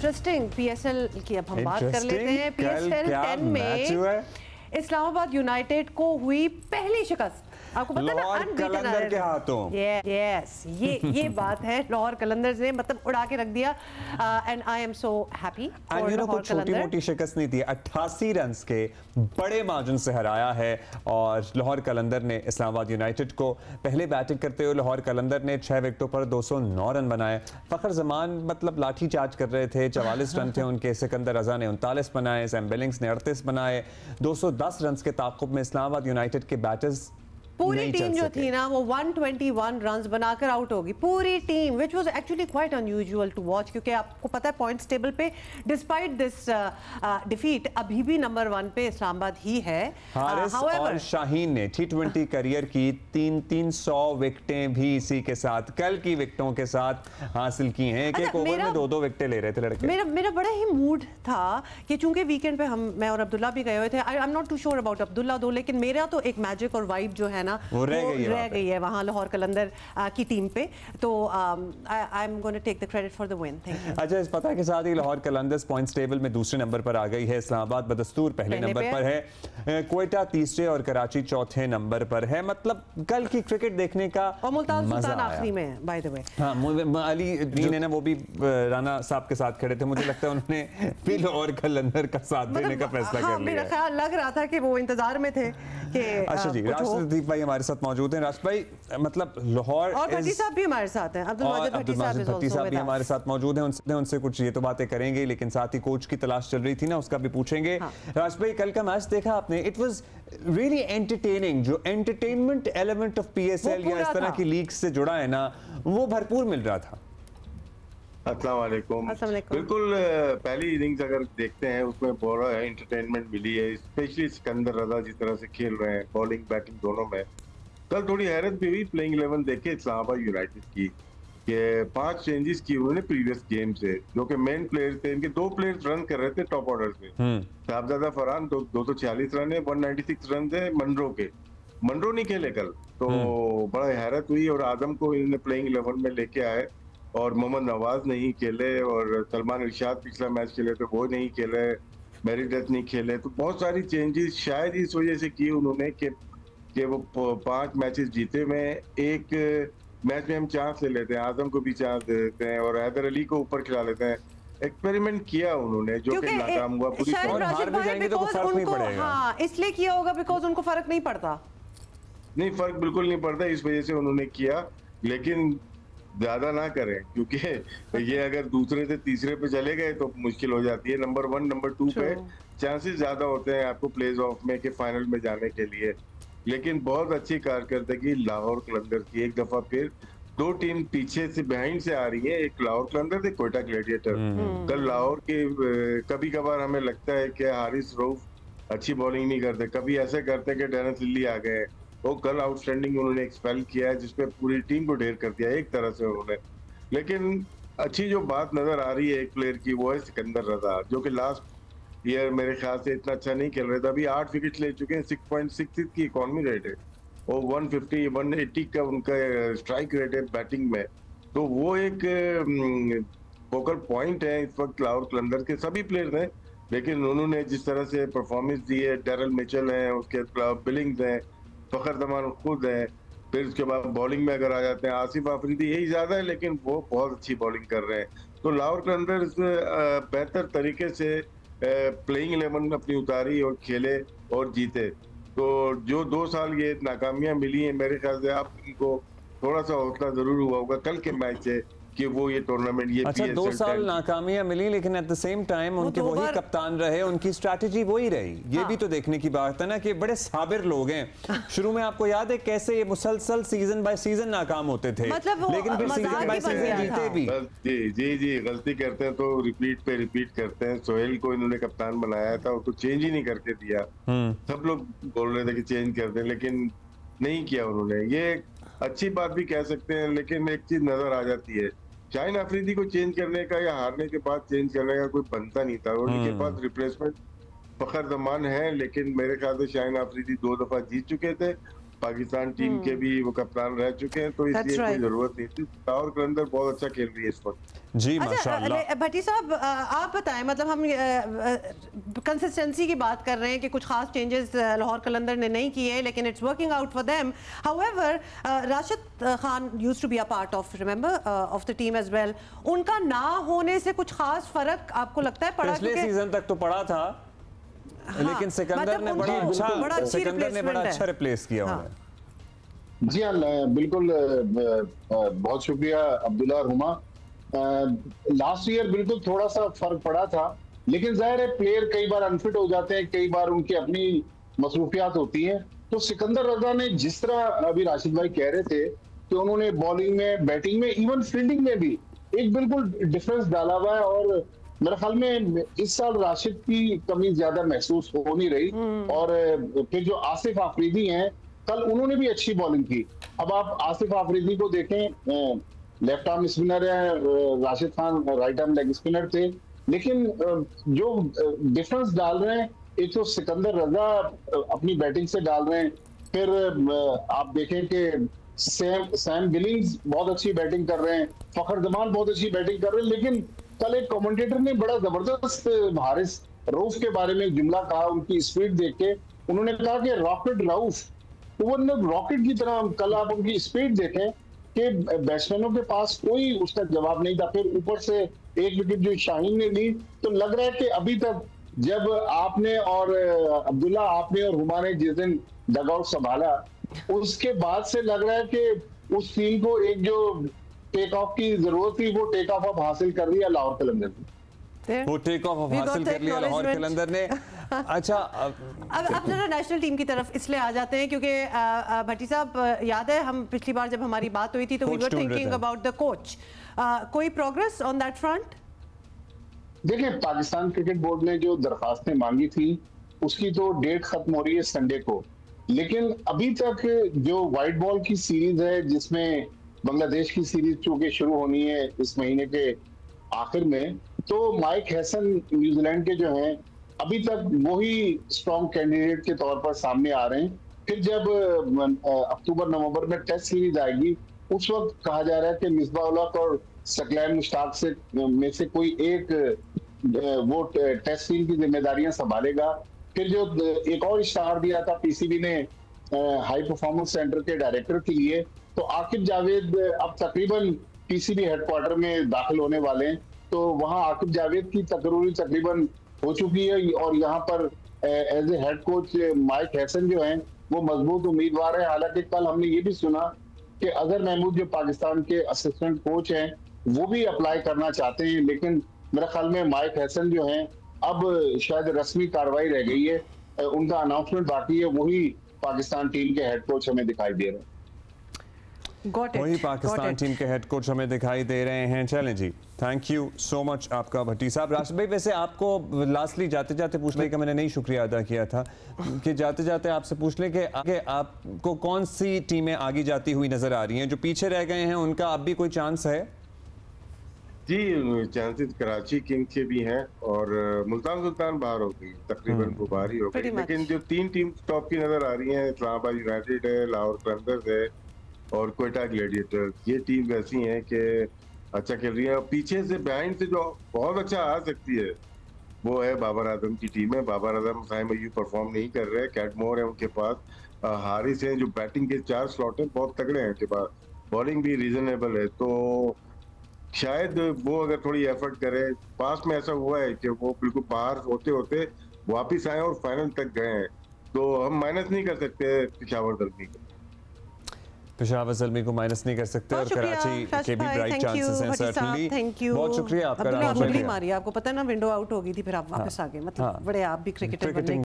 Interesting PSL की अब हम बात कर लेते हैं। पीएसएल 10 में इस्लामाबाद यूनाइटेड को हुई पहली शिकस्त। आपको पता है ना, कलंदर के हाथों। यस, ये बात है। लाहौर कलंदर्स ने मतलब उड़ा के रख दिया and I am so happy. और लाहौर छोटी मोटी शिकस्त नहीं थी, 88 रन के बड़े मार्जिन से हराया है और लाहौर कलंदर ने इस्लामाबाद यूनाइटेड को। पहले बैटिंग करते हुए लाहौर कलंदर ने 6 विकेटों पर 209 रन बनाए। फखर जमान मतलब लाठी चार्ज कर रहे थे, 44 रन थे उनके। सिकंदर रजा ने 39 बनाए, सैम बिलिंग्स ने 38 बनाए। 210 रन के ताक़ुब में इस्लामाबाद यूनाइटेड के बैटर्स पूरी टीम जो थी ना वो 121 रन्स बनाकर आउट होगी पूरी team, which was actually quite unusual to watch, क्योंकि आपको पता है पॉइंट्स टेबल पे डिस्पाइट दिस डिफीट अभी भी नंबर 1 पे इस्लामाबाद ही है। हारिस और शाहीन ने T20 करियर की 300 विकेटें भी इसी के साथ, कल की विकेटों के साथ हासिल की हैं। एक ओवर में 2-2 विकेटें ले रहे थे लड़के। मेरा बड़ा ही मूड था कि चूंकि वीकेंड पे मैं और अब्दुल्ला भी गए हुए थे। I am not too sure about Abdullah though, लेकिन मेरा तो एक मैजिक और वाइब जो है ना वो रह गई है वहाँ लाहौर कलंदर की टीम पे। तो I am going to take the credit for the win. Thank you. अच्छा, इस पता के साथ ही लाहौर कलंदर्स पॉइंट्स टेबल में दूसरे नंबर पर आ गई है। इस्लामाबाद बदस्तूर पहले नंबर पर है, क्वेटा तीसरे और कराची चौथे नंबर पर है। मतलब कल की क्रिकेट देखने का और मुल्तान सुल्तान आखिरी में बाय द वे। हाँ, अली दीन है ना, वो भी राना साहब के साथ खड़े थे। मुझे लगता है उन्होंने भी लाहौर कलंदर का साथ देने का फैसला कर लिया। मेरा ख्याल लग रहा था कि वो इंतजार में थे कि अच्छा जी, राष्ट्रदीप भाई हमारे साथ मौजूद हैं। राष्ट्र भाई, मतलब लाहौर और भट्टी साहब भी हमारे साथ हैं, अब्दुल माजिद भट्टी साहब भी हमारे साथ मौजूद हैं। उनसे कुछ ये तो बातें करेंगे, लेकिन साथ ही कोच की तलाश चल रही थी ना, उसका भी पूछेंगे। राष्ट्र भाई, कल का मैच देखा आपने? It was really entertaining. जो एंटरटेनमेंट एलिमेंट ऑफ पीएसएल या इस तरह की लीग से जुड़ा है ना, वो भरपूर मिल रहा था। अस्सलाम वालेकुम। बिल्कुल, पहली इनिंग्स अगर देखते हैं उसमें बड़ा एंटरटेनमेंट मिली है, स्पेशली सिकंदर रजा जिस तरह से खेल रहे हैं, बॉलिंग बैटिंग दोनों में। कल थोड़ी हैरत भी हुई प्लेइंग 11 देखे इस्लामाबाद यूनाइटेड की, कि 5 चेंजेस की उन्होंने प्रीवियस गेम से, जो कि मेन प्लेयर थे। इनके 2 प्लेयर्स रन कर रहे थे टॉप ऑर्डर से। साहबजादा फरहान 246 रन है, 196 रन है मनरो नहीं खेले कल, तो बड़ा हैरत हुई। और आजम को इन्होंने प्लेइंग 11 में लेके आए और मोहम्मद नवाज नहीं खेले, और सलमान इरशाद पिछला मैच खेले तो वो नहीं खेले, मेरिडेथ नहीं खेले। तो बहुत सारी चेंजेस शायद इस वजह से की उन्होंने कि वो 5 मैचेस जीते में एक मैच में हम चांस ले लेते हैं, आजम को भी चांस दे देते हैं और हैदर अली को ऊपर खिला लेते हैं। एक्सपेरिमेंट किया उन्होंने, जो कि नाकाम हुआ। पूरी हार भी जाएंगे तो फर्क नहीं पड़ेगा। हाँ, इसलिए किया होगा बिकॉज उनको फर्क नहीं पड़ता। नहीं, फर्क बिल्कुल नहीं पड़ता, इस वजह से उन्होंने किया। लेकिन ज्यादा ना करें, क्योंकि ये अगर दूसरे से तीसरे पे चले गए तो मुश्किल हो जाती है। नंबर 1 नंबर 2 पे चांसेस ज्यादा होते हैं आपको प्लेज ऑफ में, के फाइनल में जाने के लिए। लेकिन बहुत अच्छी कारकर्दगी लाहौर कलंदर की। एक दफा फिर 2 टीम पीछे से बिहाइंड से आ रही है, एक लाहौर कलंदर, एक क्वेटा ग्लैडिएटर। कल लाहौर के कभी कभार हमें लगता है कि हारिस रऊफ अच्छी बॉलिंग नहीं करते, कभी ऐसे करते कि डेनिस लिली आ गए। वो कल आउटस्टैंडिंग उन्होंने एक्सपेल किया है, जिसपे पूरी टीम को ढेर कर दिया एक तरह से उन्होंने। लेकिन अच्छी जो बात नजर आ रही है एक प्लेयर की, वो है सिकंदर रजा, जो कि लास्ट ईयर मेरे ख्याल से इतना अच्छा नहीं खेल रहे थे। अभी 8 विकेट ले चुके हैं, 6.66 की इकॉनमी रेट है और 150 180 का उनका स्ट्राइक रेट है बैटिंग में। तो वो एक फोकल पॉइंट है इस वक्त लाहौर कलंदर के। सभी प्लेयर हैं, लेकिन उन्होंने जिस तरह से परफॉर्मेंस दी है, डेरल मिचेल है, उसके अलावा बिलिंग्स हैं, फखर जमान खुद है। फिर उसके बाद बॉलिंग में अगर आ जाते हैं आसिफ आफरीदी, यही ज्यादा है, लेकिन वो बहुत अच्छी बॉलिंग कर रहे हैं। तो लाहौर कलंदर बेहतर तरीके से प्लेइंग 11 अपनी उतारी और खेले और जीते। तो जो 2 साल ये नाकामियां मिली हैं, मेरे ख्याल से आप इनको थोड़ा सा हौसला जरूर हुआ होगा कल के मैच से कि वो ये टूर्नामेंट ये अच्छा 2 साल नाकामियां मिली, लेकिन एट द सेम टाइम उनके वही कप्तान रहे, उनकी स्ट्रैटेजी वही रही। ये भी तो देखने की बात है ना कि बड़े साबिर लोग हैं। शुरू में आपको याद है कैसे ये मुसलसल सीजन बाय सीजन नाकाम होते थे, लेकिन फिर सीजन बाय सीजन जीते भी। जी गलती करते हैं तो रिपीट पे रिपीट करते हैं। सोहेल को इन्होंने कप्तान बनाया था, उसको चेंज ही नहीं करके दिया। सब लोग बोल रहे थे कि चेंज कर दें, लेकिन नहीं किया उन्होंने। ये अच्छी बात भी कह सकते हैं, लेकिन एक चीज नजर आ जाती है, शाहीन अफरीदी को चेंज करने का या हारने के बाद चेंज करने का कोई बनता नहीं था। उनके पास रिप्लेसमेंट फखर जमान है, लेकिन मेरे ख्याल से शाहीन अफरीदी 2 दफा जीत चुके थे। पाकिस्तान टीम के भी वो कप्तान रह चुके हैं, तो इसलिए कोई जरूरत नहीं थी। लाहौर कलंदर बहुत अच्छा खेल रही है इस वक्त। जी माशाल्लाह। भट्टी साहब आप बताएं, मतलब हम कंसिस्टेंसी की बात कर रहे हैं कि कुछ खास चेंजेस लाहौर कलंदर ने नहीं किए, लेकिन it's working out for them. However Rashid Khan used to be a part of, remember, of the team as well. उनका ना होने से कुछ खास फर्क आपको लगता है पड़ा? पिछले सीजन तक तो पड़ा था, लेकिन सिकंदर ने बड़ा अच्छा रिप्लेस किया उन्हें। जी हाँ, बिल्कुल, बहुत शुक्रिया अब्दुल्ला और हुमा। लास्ट ईयर बिल्कुल थोड़ा सा फर्क पड़ा था, लेकिन जाहिर है प्लेयर कई बार अनफिट हो जाते हैं, कई बार उनकी अपनी मसरूफियात होती हैं। तो सिकंदर रजा ने जिस तरह अभी राशिद भाई कह रहे थे कि उन्होंने बॉलिंग में, बैटिंग में, इवन फील्डिंग में भी एक बिल्कुल डिफरेंस डाला हुआ है। और मेरे ख्याल में इस साल राशिद की कमी ज्यादा महसूस हो नहीं रही। और फिर जो आसिफ आफरीदी हैं, कल उन्होंने भी अच्छी बॉलिंग की। अब आप आसिफ आफरीदी को देखें, लेफ्ट आर्म स्पिनर है, Rashid Khan right arm leg spinner थे, लेकिन जो डिफरेंस डाल रहे हैं, एक तो सिकंदर रजा अपनी बैटिंग से डाल रहे हैं, फिर आप देखें कि सैम बिलिंग्स बहुत अच्छी बैटिंग कर रहे हैं, फखर जमान बहुत अच्छी बैटिंग कर रहे हैं। लेकिन कल एक कमेंटेटर ने बड़ा जबरदस्त हारिस रऊफ के बारे में जुमला कहा, उनकी स्पीड देख के। उन्होंने कहा कि रॉकेट रऊफ, तो वो रॉकेट की तरह, कल आप उनकी स्पीड देखें कि बैट्समैनों के पास कोई उसका जवाब नहीं था। फिर ऊपर से एक विकेट जो शाहीन ने ली, तो लग रहा है कि अभी तक जब आपने और अब्दुल्ला, आपने और हुमा ने जिस दिन डगआउट संभाला, उसके बाद से लग रहा है कि उस टीम को एक जो टेक ऑफ की जरूरत थी, वो टेक ऑफ अब हासिल कर लिया लाहौर कलंदर ने। वो टेक ऑफ हासिल कर लिया लाहौर कलंदर ने। अच्छा, अब जरा नेशनल टीम की तरफ इसलिए आ जाते हैं क्योंकि भट्टी साहब, याद है हम पिछली बार जब हमारी बात हुई थी तो we were thinking about the coach. कोई प्रोग्रेस ऑन दैट फ्रंट? देखिए, पाकिस्तान क्रिकेट बोर्ड ने जो दरखास्तें मांगी थी उसकी तो डेट खत्म हो रही है संडे को, लेकिन अभी तक जो व्हाइट बॉल की सीरीज है, जिसमें बांग्लादेश की सीरीज चूंकि शुरू होनी है इस महीने के आखिर में, तो माइक हैसन न्यूजीलैंड के जो हैं अभी तक वही स्ट्रॉन्ग कैंडिडेट के तौर पर सामने आ रहे हैं। फिर जब अक्टूबर नवंबर में टेस्ट सीरीज आएगी, उस वक्त कहा जा रहा है कि मिसबाह उल हक और सकलैन मुश्ताक से में से कोई एक वो टेस्ट टीम की जिम्मेदारियां संभालेगा। फिर जो एक और इश्तहार दिया था पीसीबी ने हाई परफॉर्मेंस सेंटर के डायरेक्टर के लिए, तो आकिब जावेद अब तकरीबन पीसीबी हेडक्वार्टर में दाखिल होने वाले हैं। तो वहां आकिब जावेद की तकरीरी तकरीबन हो चुकी है, और यहाँ पर as a head coach Mike Hesson जो हैं वो मजबूत उम्मीदवार है। हालांकि कल हमने ये भी सुना कि अजहर महमूद जो पाकिस्तान के असिस्टेंट कोच हैं वो भी अप्लाई करना चाहते हैं, लेकिन मेरे ख्याल में माइक हैसन जो हैं अब शायद रस्मी कार्रवाई रह गई है, उनका अनाउंसमेंट बाकी है, वही पाकिस्तान टीम के हेड कोच हमें दिखाई दे रहे हैं। वही पाकिस्तान टीम के हेड कोच हमें दिखाई दे रहे हैं। चलें जी, थैंक यू सो मच आपका भट्टी साहब। राशिद भाई, वैसे आपको लास्टली जाते जाते पूछ लें कि मैंने नहीं शुक्रिया अदा किया था, कि जाते जाते आपसे पूछ लें कि आगे आपको कौन सी टीमें आगे जाती हुई नजर आ रही हैं? जो पीछे रह गए हैं उनका अब भी कोई चांस है? जी, चांसेस कराची किंग्स के भी हैं, और मुल्तान सुल्तान बाहर हो गई, तकरीबन वो बाहर ही हो गई। लेकिन जो 3 टीम टॉप की नजर आ रही हैं, इस्लामाबाद यूनाइटेड है, लाहौर कलंदर्स है और क्वेटा ग्लैडिएटर्स, ये टीम ऐसी हैं कि अच्छा खेल रही है। पीछे से बिहाइंड से जो बहुत अच्छा आ सकती है वो है बाबर आजम की टीम है। बाबर आजम साइम अय्यूब परफॉर्म नहीं कर रहे, कैटमोर है उनके पास, हारिस है जो बैटिंग के 4 स्लॉट हैं, बहुत तगड़े हैं उनके पास, बॉलिंग भी रीजनेबल है। तो शायद वो अगर थोड़ी एफर्ट करे, पास में ऐसा हुआ है कि वो बिल्कुल बाहर होते होते वापिस आए और फाइनल तक गए हैं, तो हम माइनस नहीं कर सकते पेशावर ज़ल्मी को। पेशावर ज़ल्मी को माइनस नहीं कर सकते, और कराची के भी ब्राइट चांसेस हैं सर्टेनली। बहुत शुक्रिया आपका। मारी, आपको पता है ना, विंडो आउट हो गई थी, फिर आप वापस आ गए, मतलब बड़े आप भी क्रिकेटर बनने